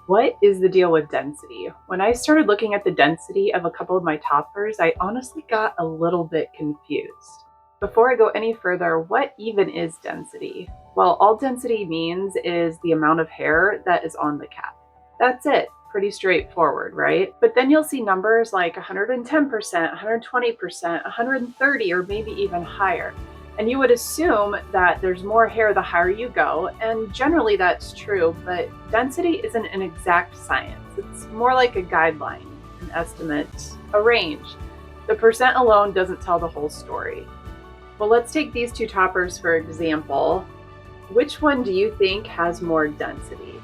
What is the deal with density? When I started looking at the density of a couple of my toppers, I honestly got a little bit confused. Before I go any further, what even is density? Well, all density means is the amount of hair that is on the cap. That's it. Pretty straightforward, right? But then you'll see numbers like 110%, 120%, 130, or maybe even higher. And you would assume that there's more hair the higher you go, and generally that's true, but density isn't an exact science. It's more like a guideline, an estimate, a range. The percent alone doesn't tell the whole story. Well, let's take these two toppers for example. Which one do you think has more density?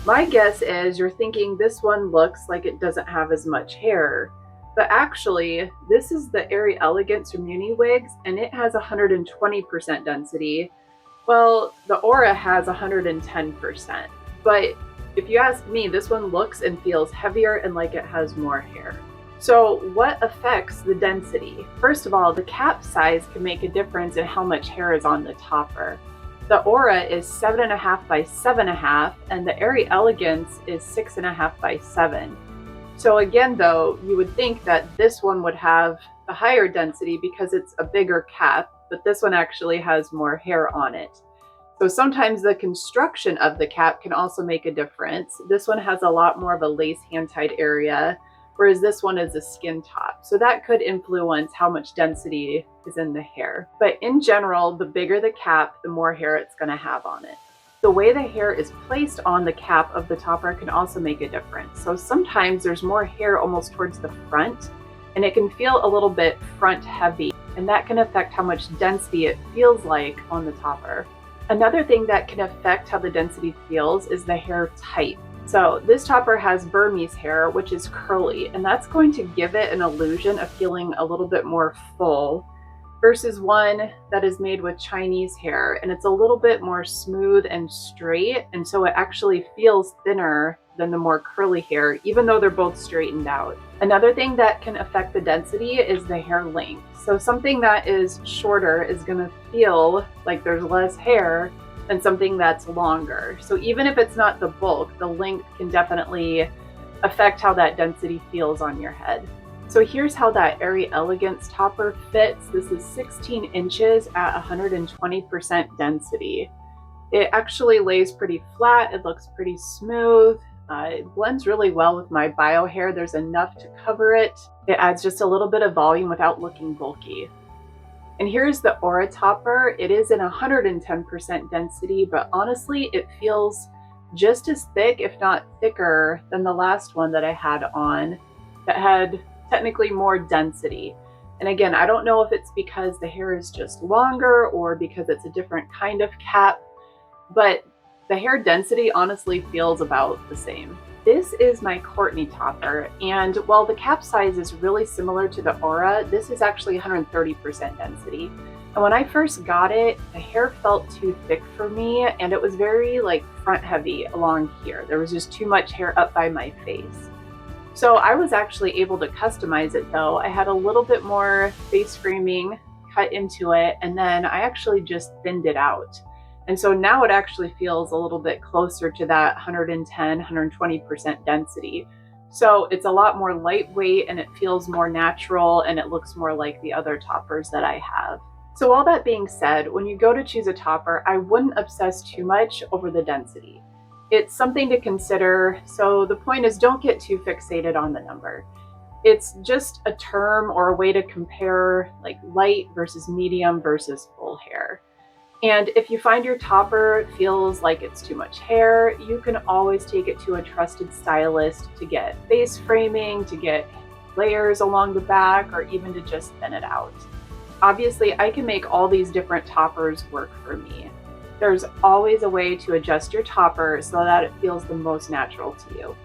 My guess is you're thinking this one looks like it doesn't have as much hair, but actually, this is the Airy Elegance from UniWigs, and it has 120% density. Well, the Aura has 110%. But if you ask me, this one looks and feels heavier and like it has more hair. So what affects the density? First of all, the cap size can make a difference in how much hair is on the topper. The Aura is 7.5 by 7.5, and the Airy Elegance is 6.5 by 7. So again, though, you would think that this one would have the higher density because it's a bigger cap, but this one actually has more hair on it. So sometimes the construction of the cap can also make a difference. This one has a lot more of a lace hand-tied area, whereas this one is a skin top. So that could influence how much density is in the hair. But in general, the bigger the cap, the more hair it's going to have on it. The way the hair is placed on the cap of the topper can also make a difference. So sometimes there's more hair almost towards the front, and it can feel a little bit front heavy, and that can affect how much density it feels like on the topper. Another thing that can affect how the density feels is the hair type. So this topper has Burmese hair, which is curly, and that's going to give it an illusion of feeling a little bit more full, versus one that is made with Chinese hair, and it's a little bit more smooth and straight, and so it actually feels thinner than the more curly hair, even though they're both straightened out. Another thing that can affect the density is the hair length. So something that is shorter is going to feel like there's less hair than something that's longer. So even if it's not the bulk, the length can definitely affect how that density feels on your head. So here's how that Airy Elegance topper fits. This is 16 inches at 120% density. It actually lays pretty flat. It looks pretty smooth. It blends really well with my bio hair. There's enough to cover it. It adds just a little bit of volume without looking bulky. And here's the Aura topper. It is in 110% density, but honestly, it feels just as thick, if not thicker, than the last one that I had on that had technically more density. And again, I don't know if it's because the hair is just longer or because it's a different kind of cap, but the hair density honestly feels about the same. This is my Courtney topper, and while the cap size is really similar to the Aura, this is actually 130% density. And when I first got it, the hair felt too thick for me, and it was very like front heavy along here. There was just too much hair up by my face. So I was actually able to customize it though. I had a little bit more face framing cut into it, and then I actually just thinned it out. And so now it actually feels a little bit closer to that 110, 120% density. So it's a lot more lightweight and it feels more natural and it looks more like the other toppers that I have. So all that being said, when you go to choose a topper, I wouldn't obsess too much over the density. It's something to consider, so the point is don't get too fixated on the number. It's just a term or a way to compare like light versus medium versus full hair. And if you find your topper feels like it's too much hair, you can always take it to a trusted stylist to get face framing, to get layers along the back, or even to just thin it out. Obviously, I can make all these different toppers work for me. There's always a way to adjust your topper so that it feels the most natural to you.